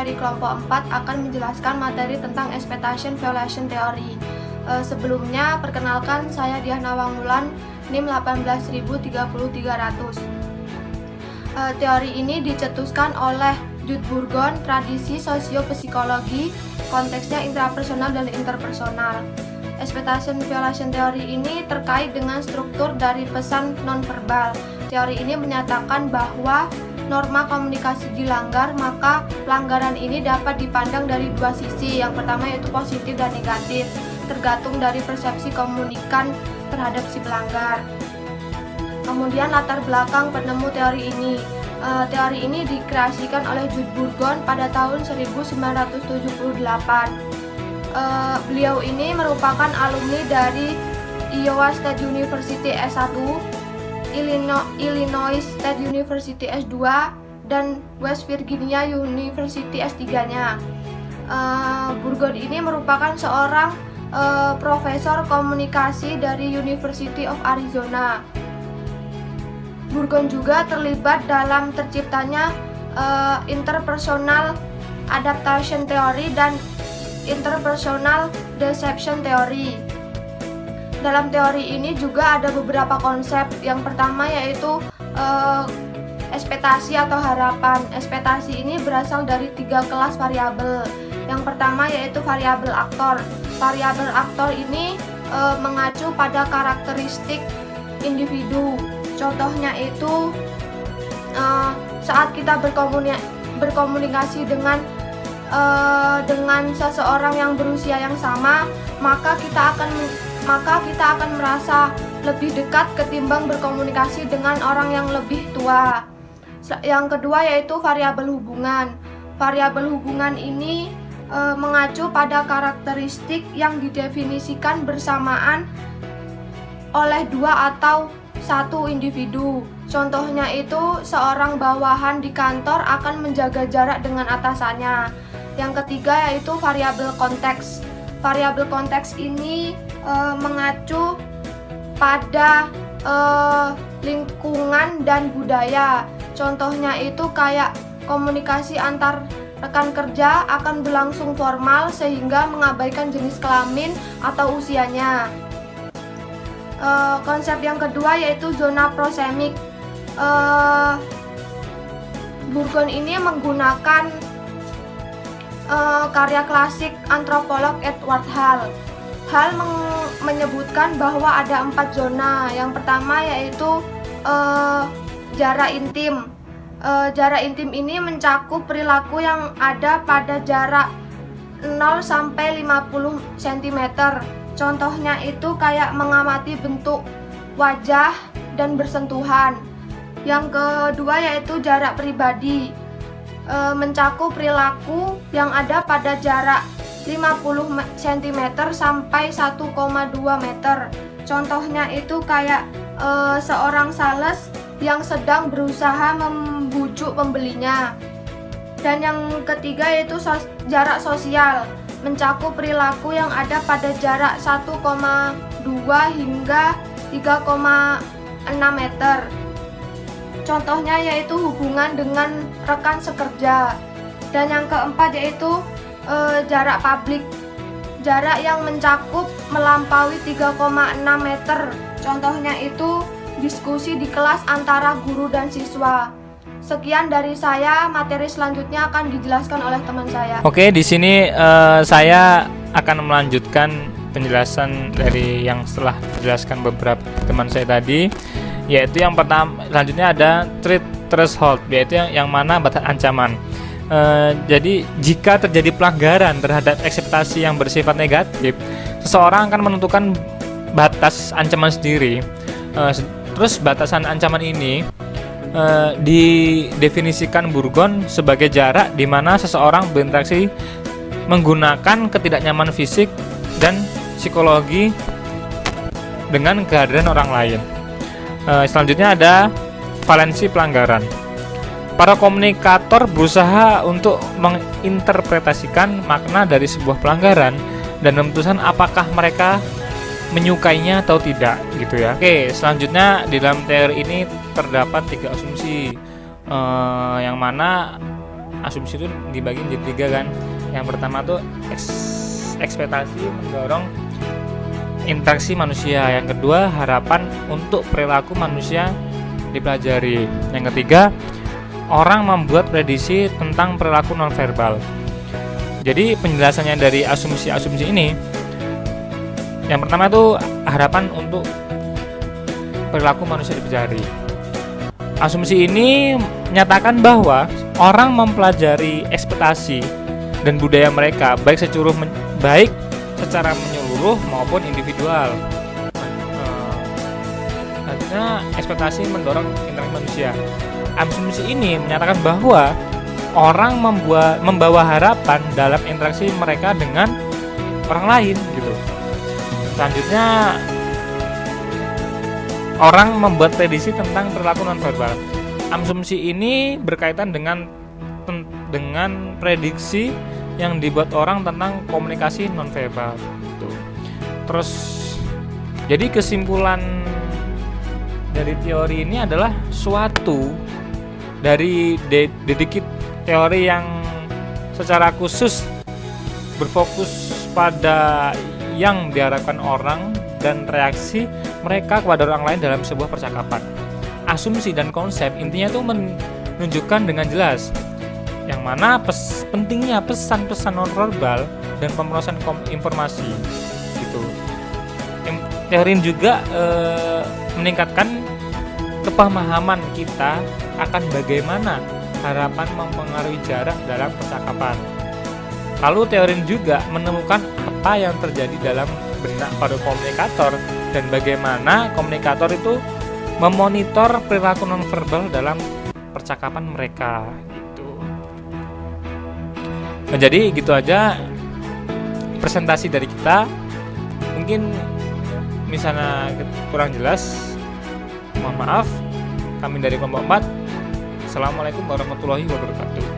dari kelompok 4 akan menjelaskan materi tentang Expectation Violation Theory. Sebelumnya, perkenalkan saya Diana Wangulan, NIM 1830300. Teori ini dicetuskan oleh Jude Burgon, tradisi sosiopsikologi, konteksnya intrapersonal dan interpersonal. Expectation Violation Theory ini terkait dengan struktur dari pesan nonverbal. Teori ini menyatakan bahwa norma komunikasi dilanggar, maka pelanggaran ini dapat dipandang dari dua sisi. Yang pertama yaitu positif dan negatif, tergantung dari persepsi komunikan terhadap si pelanggar. Kemudian latar belakang penemu teori ini. Teori ini dikreasikan oleh Jude Burgon pada tahun 1978. Beliau ini merupakan alumni dari Iowa State University S1, Illinois State University S2, dan West Virginia University S3-nya. Burgon ini merupakan seorang profesor komunikasi dari University of Arizona. Burgon juga terlibat dalam terciptanya interpersonal adaptation theory dan interpersonal deception theory. Dalam teori ini juga ada beberapa konsep. Yang pertama yaitu ekspektasi atau harapan. Ekspektasi ini berasal dari 3 kelas variabel. Yang pertama yaitu variabel aktor. Variabel aktor ini mengacu pada karakteristik individu. Contohnya itu saat kita berkomunikasi dengan seseorang yang berusia yang sama, maka kita akan merasa lebih dekat ketimbang berkomunikasi dengan orang yang lebih tua. Yang kedua yaitu variabel hubungan. Variabel hubungan ini mengacu pada karakteristik yang didefinisikan bersamaan oleh 2 atau 1 individu. Contohnya itu seorang bawahan di kantor akan menjaga jarak dengan atasannya. Yang ketiga yaitu variabel konteks. Variabel konteks ini mengacu pada lingkungan dan budaya. Contohnya itu kayak komunikasi antar rekan kerja akan berlangsung formal sehingga mengabaikan jenis kelamin atau usianya. Konsep yang kedua yaitu zona prosemik. Burgon ini menggunakan karya klasik antropolog Edward Hall. Hall menyebutkan bahwa ada 4 zona. Yang pertama yaitu jarak intim. Jarak intim ini mencakup perilaku yang ada pada jarak 0 sampai 50 cm. Contohnya itu kayak mengamati bentuk wajah dan bersentuhan. Yang kedua yaitu jarak pribadi. Mencakup perilaku yang ada pada jarak 50 cm sampai 1,2 meter. Contohnya itu kayak seorang sales yang sedang berusaha membujuk pembelinya. Dan yang ketiga yaitu jarak sosial. Mencakup perilaku yang ada pada jarak 1,2 hingga 3,6 meter. Contohnya yaitu hubungan dengan rekan sekerja. Dan yang keempat yaitu jarak publik. Jarak yang mencakup melampaui 3,6 meter. Contohnya itu diskusi di kelas antara guru dan siswa. Sekian dari saya, materi selanjutnya akan dijelaskan oleh teman saya. Oke, di sini saya akan melanjutkan penjelasan dari yang setelah dijelaskan beberapa teman saya tadi, yaitu yang pertama, selanjutnya ada threat threshold, yaitu yang mana batas ancaman. Jadi jika terjadi pelanggaran terhadap ekspektasi yang bersifat negatif, seseorang akan menentukan batas ancaman sendiri. Terus batasan ancaman ini didefinisikan Burgon sebagai jarak di mana seseorang berinteraksi menggunakan ketidaknyamanan fisik dan psikologi dengan kehadiran orang lain. Selanjutnya ada valensi pelanggaran. Para komunikator berusaha untuk menginterpretasikan makna dari sebuah pelanggaran dan memutuskan apakah mereka menyukainya atau tidak, gitu ya. Oke, selanjutnya di dalam teori ini terdapat 3 asumsi, yang mana asumsi itu dibagi jadi 3 kan. Yang pertama tuh ekspektasi mendorong interaksi manusia. Yang kedua, harapan untuk perilaku manusia dipelajari. Yang ketiga, orang membuat prediksi tentang perilaku nonverbal. Jadi penjelasannya dari asumsi-asumsi ini, yang pertama itu harapan untuk perilaku manusia dipelajari. Asumsi ini menyatakan bahwa orang mempelajari ekspektasi dan budaya mereka baik secara menyeluruh maupun individual. Artinya ekspektasi mendorong interaksi manusia. Asumsi ini menyatakan bahwa orang membawa harapan dalam interaksi mereka dengan orang lain gitu. Selanjutnya, orang membuat prediksi tentang perilaku nonverbal. Asumsi ini berkaitan dengan prediksi yang dibuat orang tentang komunikasi nonverbal. Terus, jadi kesimpulan dari teori ini adalah suatu dari dedikit teori yang secara khusus berfokus pada yang diharapkan orang dan reaksi mereka kepada orang lain dalam sebuah percakapan. Asumsi dan konsep intinya itu menunjukkan dengan jelas yang mana pentingnya pesan-pesan nonverbal dan pemrosesan informasi gitu. Teori ini juga meningkatkan kepemahaman kita akan bagaimana harapan mempengaruhi jarak dalam percakapan. Lalu teori ini juga menemukan apa yang terjadi dalam benak para komunikator dan bagaimana komunikator itu memonitor perilaku nonverbal dalam percakapan mereka gitu. Nah, jadi gitu aja presentasi dari kita. Mungkin misalnya kurang jelas, mohon maaf. Kami dari kelompok 4. Assalamualaikum warahmatullahi wabarakatuh.